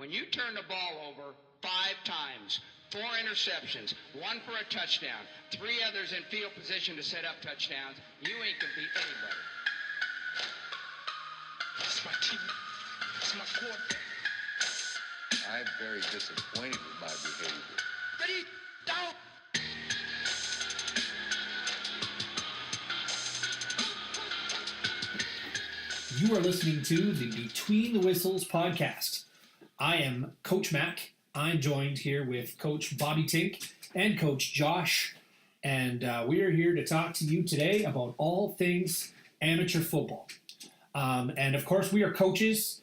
When you turn the ball over 5 times, 4 interceptions, 1 for a touchdown, 3 others in field position to set up touchdowns, you ain't gonna beat anybody. It's my team. It's my quarterback. I'm very disappointed with my behavior. Ready, down. You are listening to the Between the Whistles podcast. I am Coach Mac. I'm joined here with Coach Bobby Tink and Coach Josh, and we are here to talk to you today about all things amateur football. And of course, we are coaches,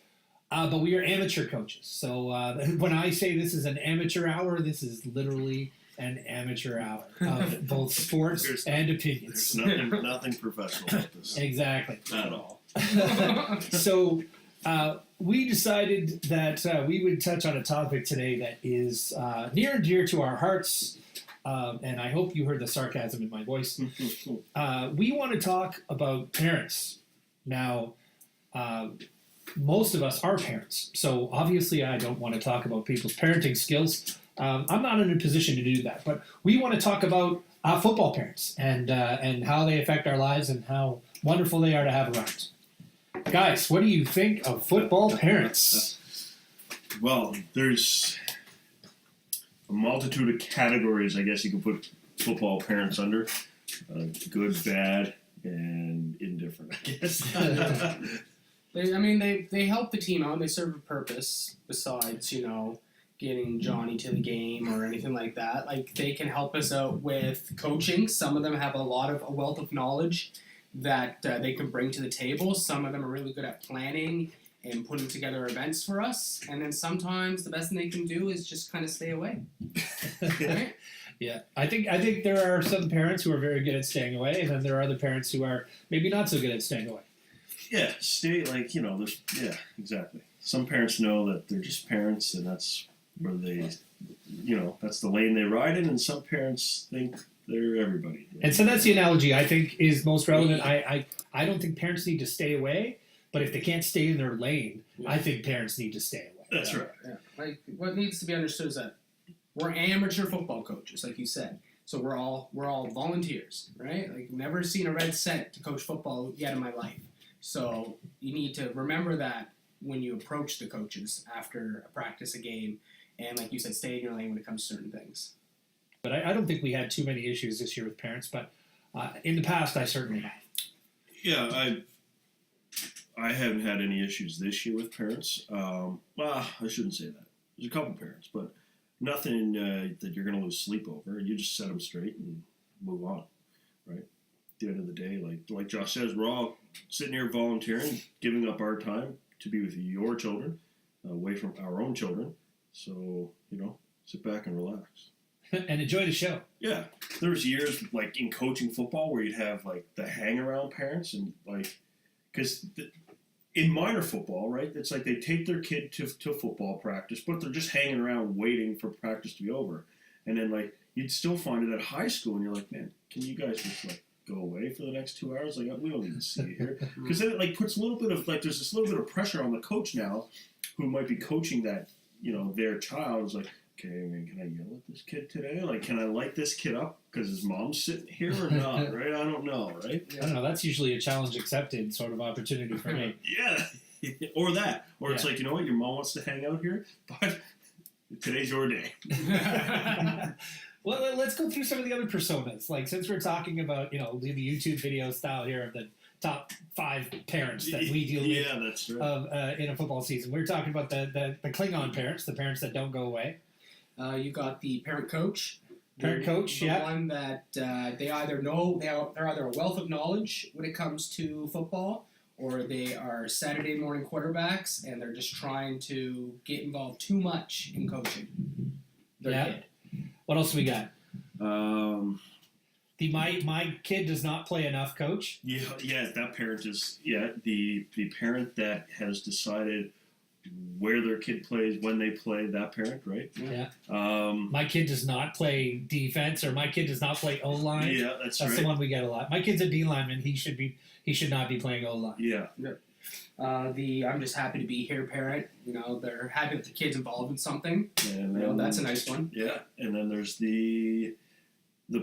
but we are amateur coaches. So when I say this is an amateur hour, this is literally an amateur hour of both sports and opinions. There's nothing professional about this. Exactly. At all. So we decided that we would touch on a topic today that is near and dear to our hearts, and I hope you heard the sarcasm in my voice. We want to talk about parents. Now, most of us are parents, so obviously I don't want to talk about people's parenting skills. I'm not in a position to do that, but we want to talk about football parents and how they affect our lives and how wonderful they are to have around. Guys, what do you think of football parents? Well, there's a multitude of categories, I guess you can put football parents under. Good, bad, and indifferent, I guess. They help the team out. They serve a purpose besides, getting Johnny to the game or anything like that. Like, they can help us out with coaching. Some of them have a wealth of knowledge that they can bring to the table. Some of them are really good at planning and putting together events for us. And then sometimes the best thing they can do is just kind of stay away. Right? Yeah, I think there are some parents who are very good at staying away, and then there are other parents who are maybe not so good at staying away. Yeah, exactly. Some parents know that they're just parents, and that's where they, that's the lane they ride in, and some parents think they're everybody. And so that's the analogy I think is most relevant. I don't think parents need to stay away, but if they can't stay in their lane, I think parents need to stay away. That's right. Yeah. Like, what needs to be understood is that we're amateur football coaches, like you said. So we're all volunteers, right? Like, never seen a red cent to coach football yet in my life. So you need to remember that when you approach the coaches after a practice, a game, and like you said, stay in your lane when it comes to certain things. But I don't think we had too many issues this year with parents, but in the past I certainly have. Yeah, I haven't had any issues this year with parents. Well, I shouldn't say that. There's a couple parents, but nothing that you're going to lose sleep over. You just set them straight and move on, right? At the end of the day, like Josh says, we're all sitting here volunteering, giving up our time to be with your children, away from our own children. So, sit back and relax. And enjoy the show. Yeah. There was years, like, in coaching football where you'd have, like, the hang-around parents and, like, because in minor football, right, it's like they take their kid to football practice, but they're just hanging around waiting for practice to be over. And then, like, you'd still find it at high school, and you're like, man, can you guys just, like, go away for the next 2 hours? Like, we don't need to see you here. Because then it, like, puts a little bit of, like, there's this little bit of pressure on the coach now who might be coaching that, their child is like, okay, man, can I yell at this kid today? Like, can I light this kid up because his mom's sitting here or not, right? I don't know, right? I don't know. That's usually a challenge accepted sort of opportunity for me. Yeah. Or that. Or it's like, you know what? Your mom wants to hang out here, but today's your day. Well, let's go through some of the other personas. Like, since we're talking about, the YouTube video style here of the top 5 parents that we deal with Yeah, that's right. In a football season. We're talking about the Klingon parents, the parents that don't go away. You got the parent coach. Parent coach, the yeah. one that they either know, they're either a wealth of knowledge when it comes to football, or they are Saturday morning quarterbacks and they're just trying to get involved too much in coaching their kid. What else we got? The my kid does not play enough coach. Yeah, that parent is the parent that has decided where their kid plays, when they play, that parent, right? Yeah. My kid does not play defense, or my kid does not play O-line. Yeah, that's right. That's the one we get a lot. My kid's a D lineman. He should not be playing O-line. Yeah. The I'm just happy to be here parent. You know, they're happy that the kid's involved in something. And You know, then, that's a nice one. yeah. And then there's the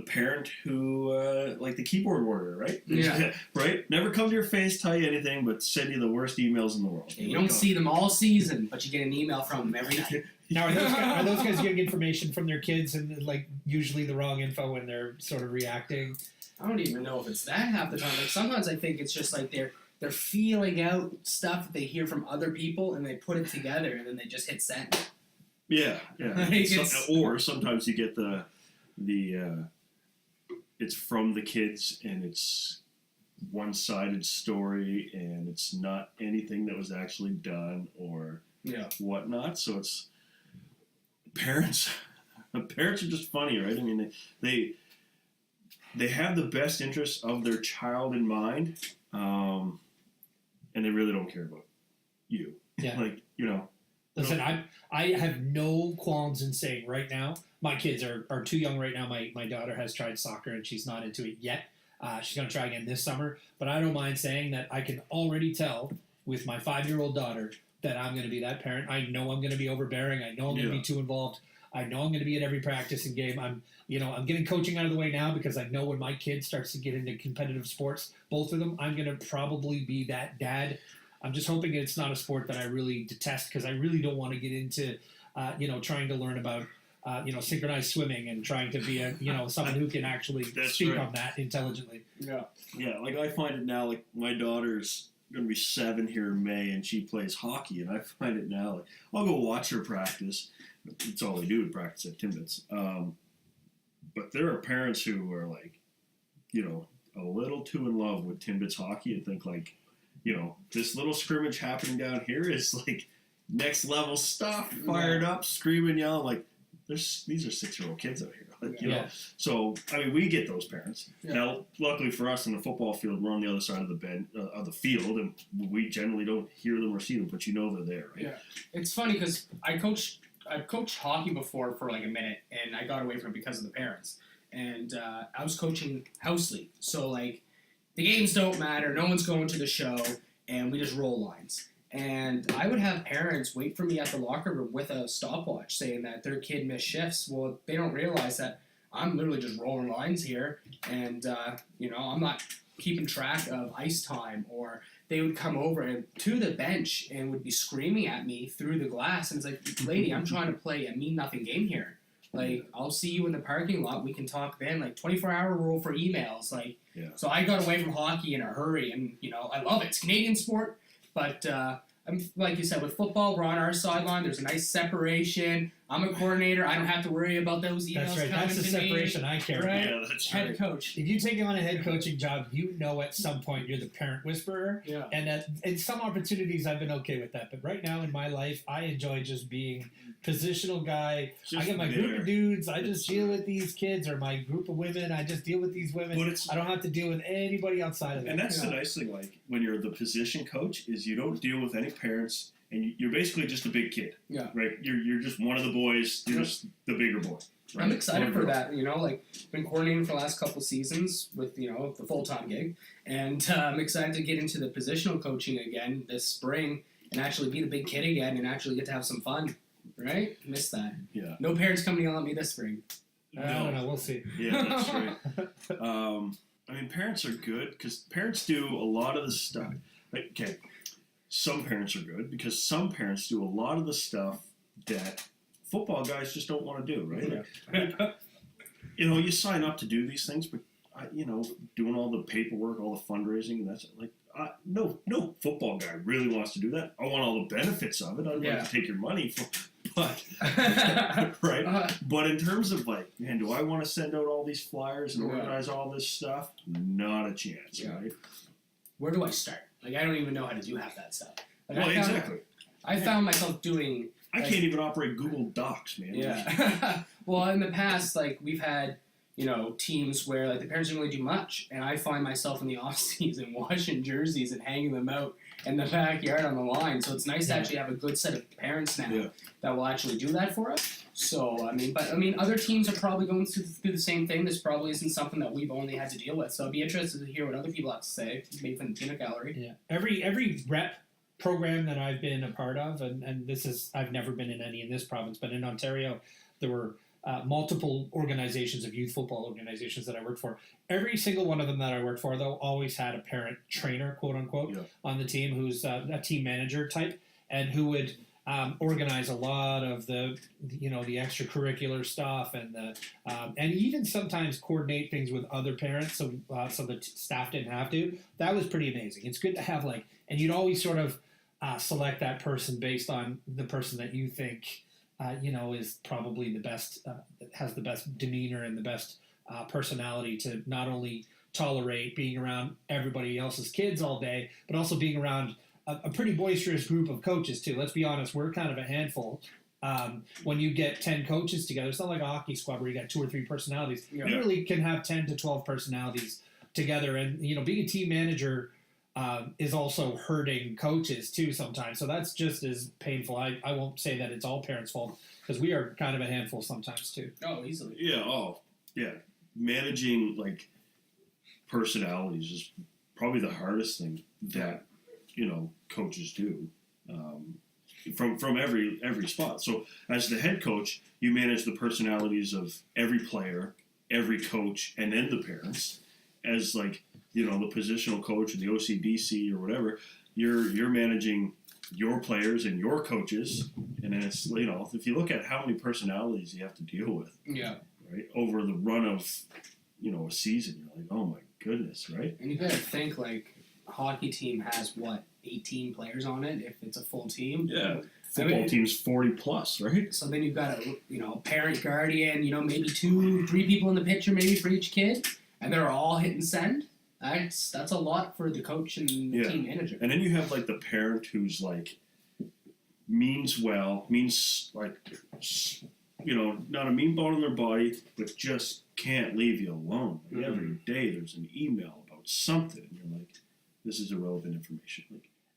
parent who like the keyboard warrior, right? Yeah. Right. Never come to your face, tell you anything, but send you the worst emails in the world. You don't see them all season, but you get an email from them every night. Now, are those guys getting information from their kids and like usually the wrong info when they're sort of reacting? I don't even know if it's that half the time. Like sometimes I think it's just like they're feeling out stuff that they hear from other people and they put it together and then they just hit send. Yeah. Like, it's- Or sometimes you get the it's from the kids and it's one-sided story and it's not anything that was actually done or Yeah. whatnot. So it's parents. Parents are just funny, right? I mean, they have the best interests of their child in mind, and they really don't care about you. Yeah. Like, Listen, I have no qualms in saying right now, my kids are too young right now. My daughter has tried soccer and she's not into it yet. She's going to try again this summer. But I don't mind saying that I can already tell with my 5-year-old daughter that I'm going to be that parent. I know I'm going to be overbearing. I know I'm going to be too involved. I know I'm going to be at every practice and game. I'm getting coaching out of the way now because I know when my kid starts to get into competitive sports, both of them, I'm going to probably be that dad. I'm just hoping it's not a sport that I really detest because I really don't want to get into, trying to learn about, synchronized swimming and trying to be someone who can actually That's speak right. on that intelligently. Yeah. Yeah, like I find it now, like my daughter's going to be 7 here in May and she plays hockey, and I find it now, like I'll go watch her practice. It's all they do to practice at Timbits. But there are parents who are like, a little too in love with Timbits hockey and think like, this little scrimmage happening down here is like next level stuff, fired up, screaming, yelling, like these are 6-year-old kids out here. Like, you know. So, I mean, we get those parents. Yeah. Now, luckily for us in the football field, we're on the other side of the field, and we generally don't hear them or see them, but they're there, right? Yeah. It's funny because I've coached hockey before for like a minute, and I got away from it because of the parents. And I was coaching house league, so like the games don't matter. No one's going to the show, and we just roll lines. And I would have parents wait for me at the locker room with a stopwatch saying that their kid missed shifts. Well, they don't realize that I'm literally just rolling lines here, and I'm not keeping track of ice time. Or they would come over and to the bench and would be screaming at me through the glass, and it's like, lady, I'm trying to play a mean nothing game here. Like, I'll see you in the parking lot. We can talk then. Like, 24-hour rule for emails. Like, So I got away from hockey in a hurry, and I love it. It's a Canadian sport, but like you said, with football, we're on our sideline. There's a nice separation. I'm a coordinator. I don't have to worry about those emails That's right. coming That's the to separation me. I care Right? about. Yeah, that's Head right. coach. If you take on a head coaching job, at some point you're the parent whisperer. Yeah. And in some opportunities, I've been okay with that. But right now in my life, I enjoy just being positional guy. I Just get my there. group of dudes. I just deal with these kids, or my group of women. I just deal with these women. But it's- I don't have to deal with anybody outside of that. And that's the nice thing, like when you're the position coach, is you don't deal with any parents, and you're basically just a big kid. Yeah. Right. You're just one of the boys. You're just the bigger boy. Right? I'm excited Or for girl. that. Like been coordinating for the last couple seasons with the full-time gig, and I'm excited to get into the positional coaching again this spring and actually be the big kid again and actually get to have some fun. Right? Miss that. Yeah. No parents coming to yell at me this spring. I don't know. We'll see. Yeah, that's right. I mean, parents are good because parents do a lot of the stuff. Like, okay, some parents are good because some parents do a lot of the stuff that football guys just don't want to do, right? Like, you sign up to do these things, but doing all the paperwork, all the fundraising, and that's like, no football guy really wants to do that. I want all the benefits of it. I'd like to take your money, but right. But in terms of like, man, do I want to send out all these flyers and organize all this stuff? Not a chance, right? Where do I start? Like, I don't even know how to do half that stuff. Like, Well, exactly. I found myself doing. I can't even operate Google Docs, man. Yeah. Well, in the past, like we've had, teams where like the parents don't really do much, and I find myself in the off season washing jerseys and hanging them out in the backyard on the line. So it's nice to actually have a good set of parents now Yeah. that will actually do that for us. So other teams are probably going through the same thing. This probably isn't something that we've only had to deal with. So I'd be interested to hear what other people have to say, maybe from the peanut gallery. Yeah, every rep program that I've been a part of, and this is, I've never been in any in this province, but in Ontario, there were multiple organizations of youth football organizations that I worked for. Every single one of them that I worked for, though, always had a parent trainer, quote unquote, Yeah. on the team who's a team manager type, and who would organize a lot of the extracurricular stuff and even sometimes coordinate things with other parents so the staff didn't have to. That was pretty amazing. It's good to have and you'd always sort of select that person based on the person that you think is probably the best, has the best demeanor and the best personality to not only tolerate being around everybody else's kids all day, but also being around a pretty boisterous group of coaches too. Let's be honest, we're kind of a handful. When you get 10 coaches together, it's not like a hockey squad where you got 2 or 3 personalities. Yeah. You really can have 10 to 12 personalities together, and being a team manager is also hurting coaches too sometimes. So that's just as painful. I won't say that it's all parents' fault because we are kind of a handful sometimes too. Oh, easily. Yeah. Oh, yeah. Managing personalities is probably the hardest thing that coaches do from every spot. So as the head coach, you manage the personalities of every player, every coach, and then the parents. As the positional coach or the OCBC or whatever, you're managing your players and your coaches, and then it's if you look at how many personalities you have to deal with, Yeah. right, over the run of a season, you're like, oh my goodness, right? And you gotta think a hockey team has 18 players on it if it's a full team. Yeah, football team's 40 plus, right? So then you've got a parent, guardian, maybe 2, 3 people in the picture maybe for each kid, and they're all hitting send. That's a lot for the coach and the team manager. And then you have the parent who's means not a mean bone in their body, but just can't leave you alone. Every day there's an email about something, and you're like, this is irrelevant information.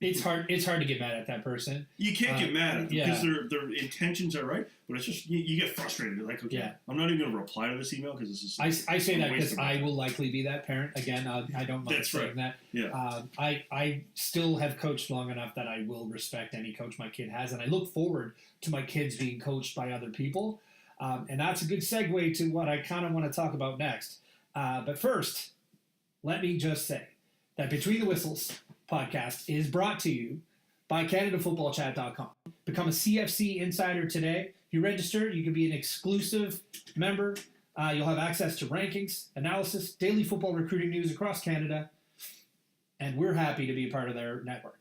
It's hard to get mad at that person. You can't get mad at them because yeah. their intentions are right, but it's just you get frustrated. You're like, okay, Yeah. I'm not even going to reply to this email because this is. I say that because wasting I time. will likely be that parent again. I don't mind That's saying that. Yeah. I still have coached long enough that I will respect any coach my kid has, and I look forward to my kids being coached by other people. And that's a good segue to what I kind of want to talk about next. But first, let me just say that Between the Whistles podcast is brought to you by CanadaFootballChat.com. Become a CFC insider today. If you register, you can be an exclusive member. You'll have access to rankings, analysis, daily football recruiting news across Canada, and we're happy to be a part of their network.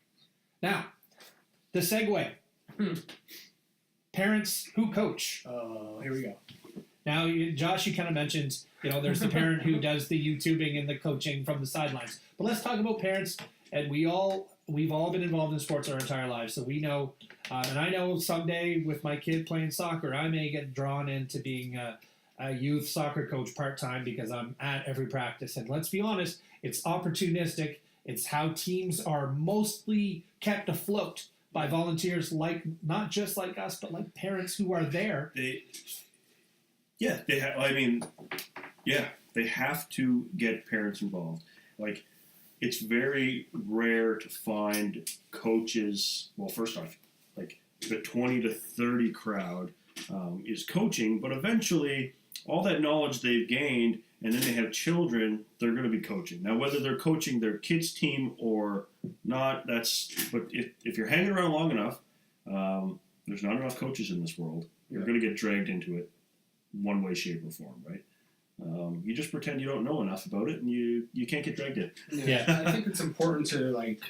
Now, the segue. Parents who coach. Oh, here we go. Now, Josh, you kind of mentioned, there's the parent who does the YouTubing and the coaching from the sidelines. But let's talk about parents, and we've all been involved in sports our entire lives, so we know, and I know someday with my kid playing soccer, I may get drawn into being a youth soccer coach part-time because I'm at every practice. And let's be honest, it's opportunistic. It's how teams are mostly kept afloat by volunteers not just like us, but like parents who are there. They have to get parents involved. It's very rare to find coaches. Well, first off, the 20 to 30 crowd is coaching, but eventually all that knowledge they've gained, and then they have children, they're going to be coaching. Now, whether they're coaching their kids' team or not, but if you're hanging around long enough, there's not enough coaches in this world. You're going to get dragged into it one way, shape, or form, right? You just pretend you don't know enough about it, and you can't get dragged in. Yeah. I think it's important to, like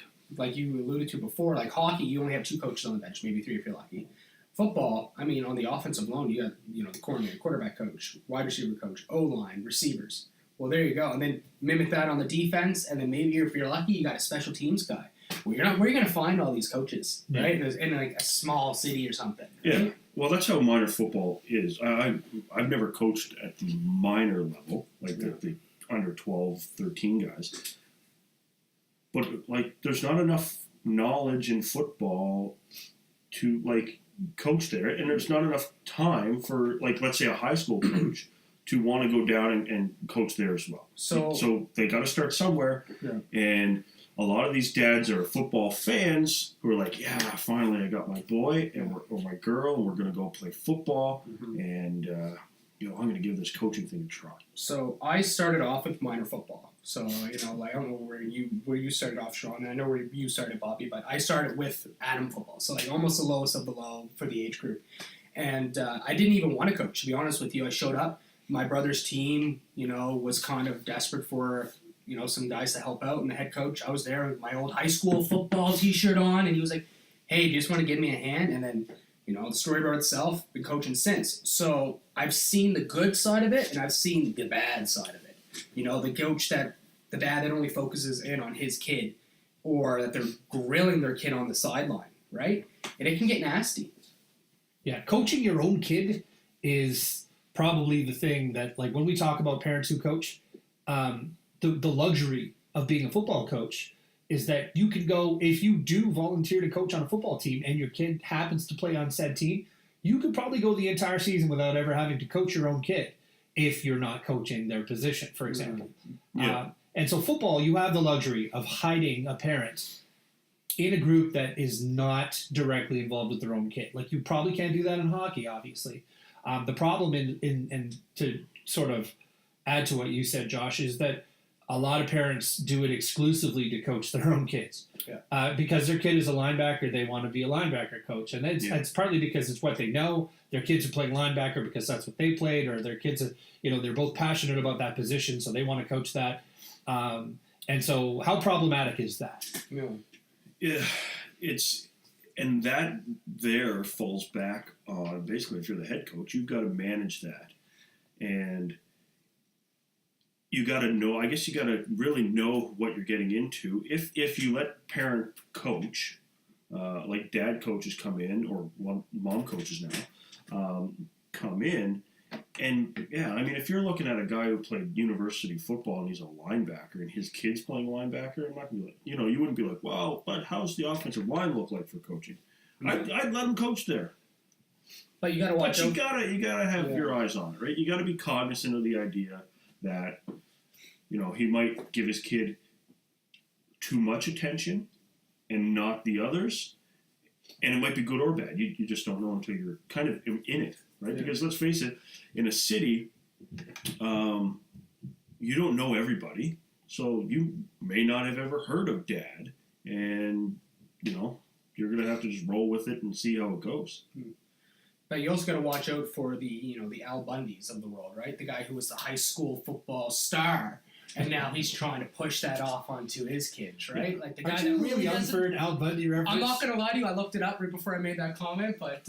you alluded to before, hockey, you only have 2 coaches on the bench, maybe 3 if you're lucky. Football, on the offensive line, you got, the coordinator, quarterback coach, wide receiver coach, O-line, receivers. Well, there you go. And then mimic that on the defense, and then maybe if you're lucky, you got a special teams guy. Well, where are you going to find all these coaches, right? In a small city or something. Yeah. Right? Well, that's how minor football is. I've never coached at the minor level, the under 12, 13 guys. But, there's not enough knowledge in football to like coach there, and there's not enough time for like let's say a high school coach to want to go down and coach there as well. So they got to start somewhere, and a lot of these dads are football fans who are like, yeah, finally I got my boy or my girl, and we're gonna go play football, and I'm gonna give this coaching thing a try. So I started off with minor football. So like I don't know where you started off, Sean. I know where you started, Bobby, but I started with Adam football. So like almost the lowest of the low for the age group. And I didn't even want to coach, to be honest with you. I showed up. My brother's team, was kind of desperate for some guys to help out, and the head coach, I was there with my old high school football T-shirt on, and he was like, "Hey, do you just want to give me a hand?" And then, the story about itself, been coaching since. So I've seen the good side of it, and I've seen the bad side of it. The coach the dad that only focuses in on his kid, or that they're grilling their kid on the sideline, right? And it can get nasty. Yeah, coaching your own kid is probably the thing that, like, when we talk about parents who coach, the luxury of being a football coach is that you can go, if you do volunteer to coach on a football team and your kid happens to play on said team, you could probably go the entire season without ever having to coach your own kid if you're not coaching their position, for example. Yeah. And so football, you have the luxury of hiding a parent in a group that is not directly involved with their own kid. Like, you probably can't do that in hockey, obviously. The problem in to sort of add to what you said, Josh, is that a lot of parents do it exclusively to coach their own kids. Because their kid is a linebacker, they want to be a linebacker coach. And it's partly because it's what they know. Their kids are playing linebacker because that's what they played, or their kids are, they're both passionate about that position, so they want to coach that. And so how problematic is that? Yeah, and that there falls back on basically if you're the head coach, you've got to manage that. And you got to know, I guess you got to really know what you're getting into. If you let parent coach, like dad coaches come in, or mom coaches now, come in, and if you're looking at a guy who played university football and he's a linebacker and his kid's playing linebacker, I'm not gonna be like, you wouldn't be like, well, but how's the offensive line look like for coaching? I'd let him coach there. But you got to watch. But you gotta have your eyes on it, right? You got to be cognizant of the idea that, he might give his kid too much attention and not the others, and it might be good or bad. You just don't know until you're kind of in it, right? Yeah. Because let's face it, in a city, you don't know everybody, so you may not have ever heard of dad, and you're gonna have to just roll with it and see how it goes. But you also got to watch out for the the Al Bundys of the world, right? The guy who was the high school football star, and now he's trying to push that off onto his kids, right? Like the guy that really young for an Al Bundy reference. I'm not gonna lie to you, I looked it up right before I made that comment, but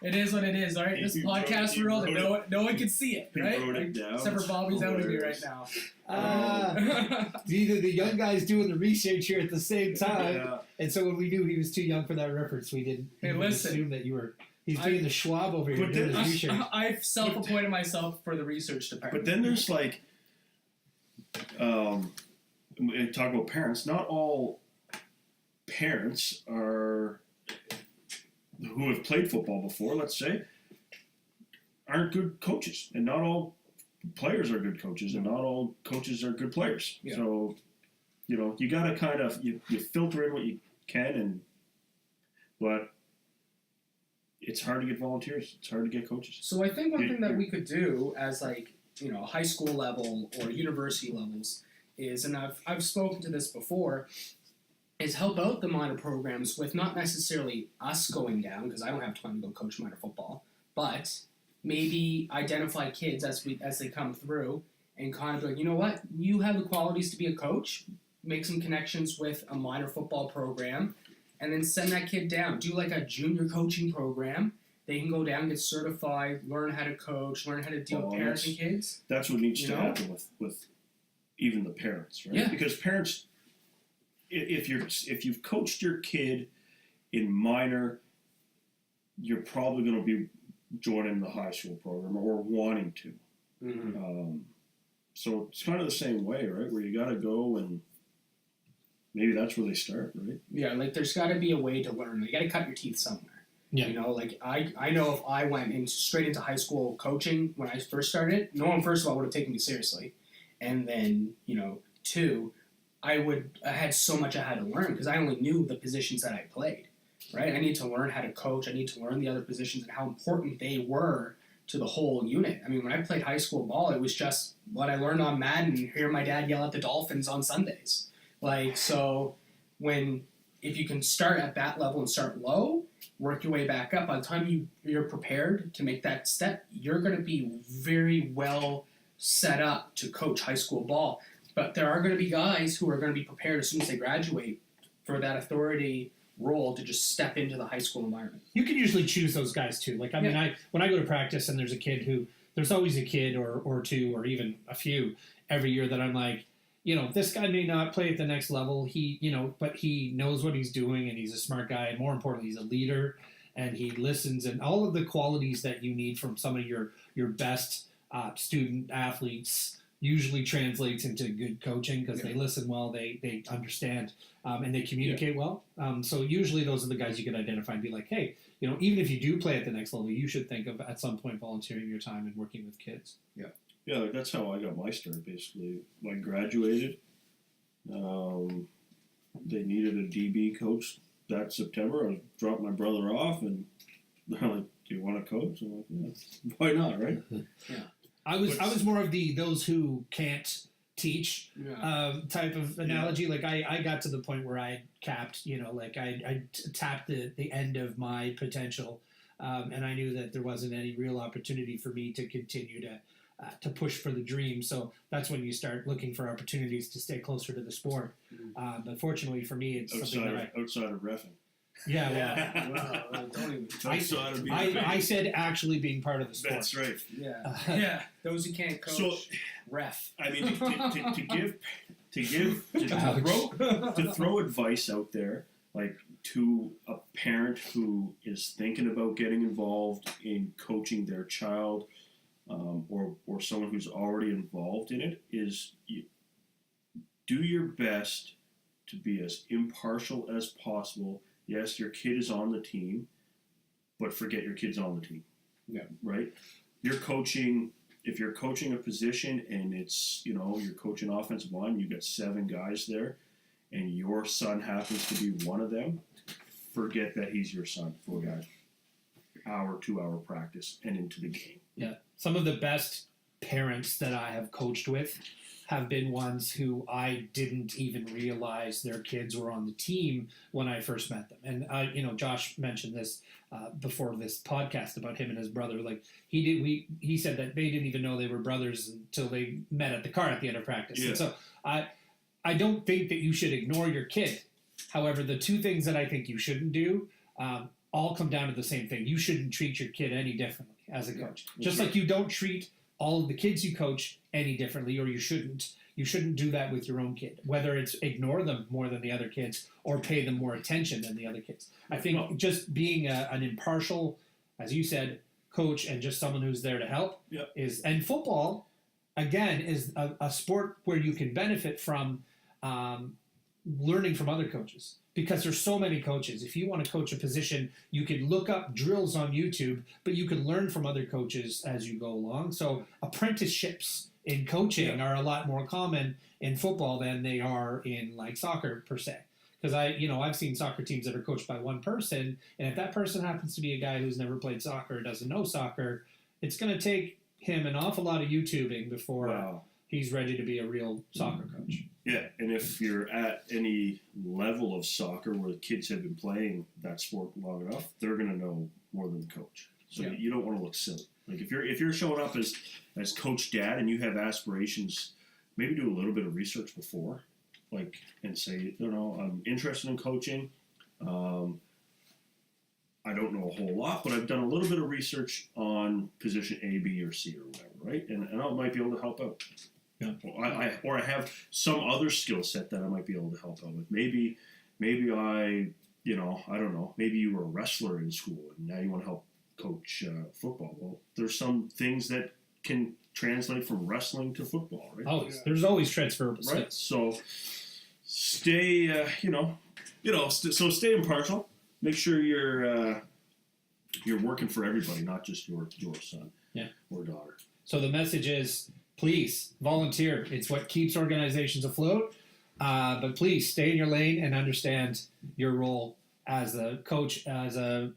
it is what it is, all right? This podcast world, and no one can see it, right? Wrote it down. Except for Bobby's out of me right now. Either the young guy's doing the research here at the same time, and so when we knew he was too young for that reference, we didn't assume that you were. He's being the Schwab over here doing his research. I've self-appointed myself for the research department. But then there's like, talk about parents. Not all parents are who have played football before, let's say, aren't good coaches, and not all players are good coaches, and not all coaches are good players. Yeah. So, you got to kind of you filter in what you can, but it's hard to get volunteers. It's hard to get coaches. So I think one thing that we could do as high school level or university levels is, and I've spoken to this before, is help out the minor programs with not necessarily us going down, because I don't have time to go coach minor football, but maybe identify kids as they come through and kind of be like, you know what, you have the qualities to be a coach, make some connections with a minor football program, and then send that kid down. Do like a junior coaching program. They can go down, get certified, learn how to coach, learn how to deal with parents and kids. That's what needs to happen with even the parents, right? Yeah. Because parents, if you've coached your kid in minor, you're probably going to be joining the high school program or wanting to. Mm-hmm. So it's kind of the same way, right? Where you got to go and maybe that's where they start, right? Yeah, like there's got to be a way to learn. You got to cut your teeth somewhere. Yeah. You know, like I know if I went in straight into high school coaching when I first started, no one first of all would have taken me seriously, and then two, I had so much I had to learn because I only knew the positions that I played. Right, I need to learn how to coach. I need to learn the other positions and how important they were to the whole unit. I mean, when I played high school ball, it was just what I learned on Madden and hear my dad yell at the Dolphins on Sundays. Like, so if you can start at that level and start low, work your way back up, by the time you're prepared to make that step, you're going to be very well set up to coach high school ball. But there are going to be guys who are going to be prepared as soon as they graduate for that authority role to just step into the high school environment. You can usually choose those guys too. Like, I mean, when I go to practice and there's always a kid or two or even a few every year that I'm like, this guy may not play at the next level. But he knows what he's doing and he's a smart guy. And more importantly, he's a leader and he listens, and all of the qualities that you need from some of your best student athletes usually translates into good coaching because they listen well, they understand, and they communicate well. So usually those are the guys you can identify and be like, hey, even if you do play at the next level, you should think of at some point volunteering your time and working with kids. Yeah, like that's how I got my start, basically. When I graduated, they needed a DB coach that September. I dropped my brother off, and they're like, do you want to coach? I'm like, yeah, why not, right? I was more of those who can't teach type of analogy. Like I got to the point where I capped, I tapped the end of my potential, and I knew that there wasn't any real opportunity for me to continue to push for the dream. So that's when you start looking for opportunities to stay closer to the sport. But fortunately for me, it's something that outside of reffing. I said actually being part of the sport. That's right. Yeah. Those who can't coach, so, ref. I mean, to throw advice out there, like to a parent who is thinking about getting involved in coaching their child, or someone who's already involved in it, is do your best to be as impartial as possible. Yes, your kid is on the team, but forget your kid's on the team. Yeah. Right? If you're coaching a position and it's, you're coaching offensive line, you've got 7 guys there, and your son happens to be one of them, forget that he's your son for a 2-hour practice and into the game. Yeah. Some of the best parents that I have coached with have been ones who I didn't even realize their kids were on the team when I first met them. And Josh mentioned this before this podcast about him and his brother. Like he said that they didn't even know they were brothers until they met at the car at the end of practice. Yeah. And so I don't think that you should ignore your kid. However, the 2 things that I think you shouldn't do all come down to the same thing. You shouldn't treat your kid any differently as a coach. Just like you don't treat all of the kids you coach any differently, or you shouldn't do that with your own kid, whether it's ignore them more than the other kids or pay them more attention than the other kids. I think just being an impartial, as you said, coach and just someone who's there to help is, and football, again, is a sport where you can benefit from learning from other coaches. Because there's so many coaches. If you want to coach a position, you can look up drills on YouTube, but you can learn from other coaches as you go along. So apprenticeships in coaching are a lot more common in football than they are in like soccer per se. Because I've seen soccer teams that are coached by one person, and if that person happens to be a guy who's never played soccer, doesn't know soccer, it's going to take him an awful lot of YouTubing before he's ready to be a real soccer coach. Yeah, and if you're at any level of soccer where the kids have been playing that sport long enough, they're going to know more than the coach. So you don't want to look silly. Like if you're showing up as coach dad and you have aspirations, maybe do a little bit of research before, like, and say, I'm interested in coaching. I don't know a whole lot, but I've done a little bit of research on position A, B, or C, or whatever, right? And I might be able to help out. Yeah. Or I have some other skill set that I might be able to help out with. Maybe I don't know. Maybe you were a wrestler in school and now you want to help coach football. Well, there's some things that can translate from wrestling to football, right? There's always transferable skills. Right. stay, so stay impartial. Make sure you're working for everybody, not just your son or daughter. So the message is, please volunteer. It's what keeps organizations afloat. But please stay in your lane and understand your role as a coach, as a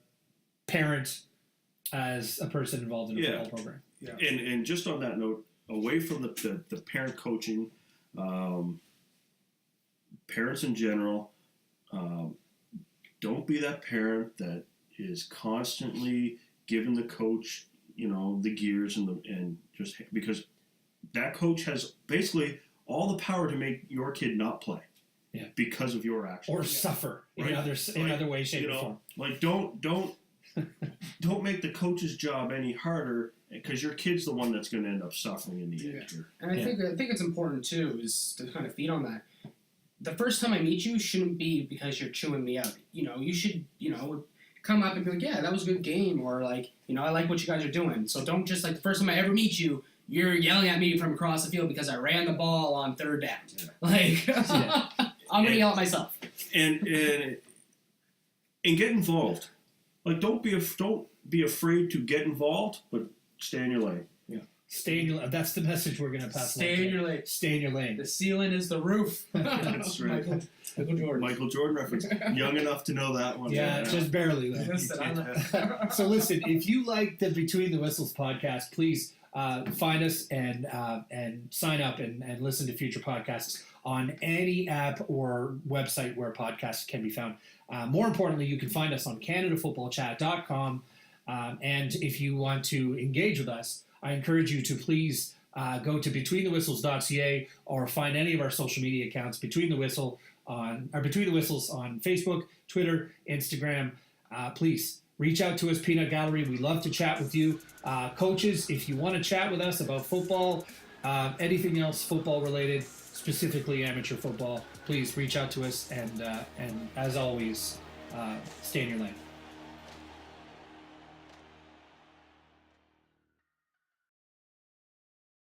parent, as a person involved in a football program. Yeah. And just on that note, away from the parent coaching, parents in general, don't be that parent that is constantly giving the coach, the gears and just because that coach has basically all the power to make your kid not play. Yeah. Because of your actions. Or suffer Right. in other ways, shape, or form. Like don't make the coach's job any harder because your kid's the one that's going to end up suffering in the end here. And I think it's important too is to kind of feed on that. The first time I meet you shouldn't be because you're chewing me out. You should come up and be like, yeah, that was a good game, or like, I like what you guys are doing. So don't just like the first time I ever meet you, you're yelling at me from across the field because I ran the ball on third down. Yeah. Like, I'm gonna yell at myself. And get involved. Like don't be afraid to get involved, but stay in your lane. Stay in your lane. That's the message we're going to pass along. Stay in your lane. Stay in your lane. The ceiling is the roof. That's right. Michael Jordan. Michael Jordan reference. Young enough to know that one. Yeah, just barely. Though. So listen, if you like the Between the Whistles podcast, please find us and sign up and listen to future podcasts on any app or website where podcasts can be found. More importantly, you can find us on CanadaFootballChat.com. And if you want to engage with us, I encourage you to please go to BetweenTheWhistles.ca or find any of our social media accounts, Between the Whistles on Facebook, Twitter, Instagram. Please reach out to us, Peanut Gallery. We love to chat with you. Coaches, if you want to chat with us about football, anything else football related, specifically amateur football, please reach out to us. And as always, stay in your lane.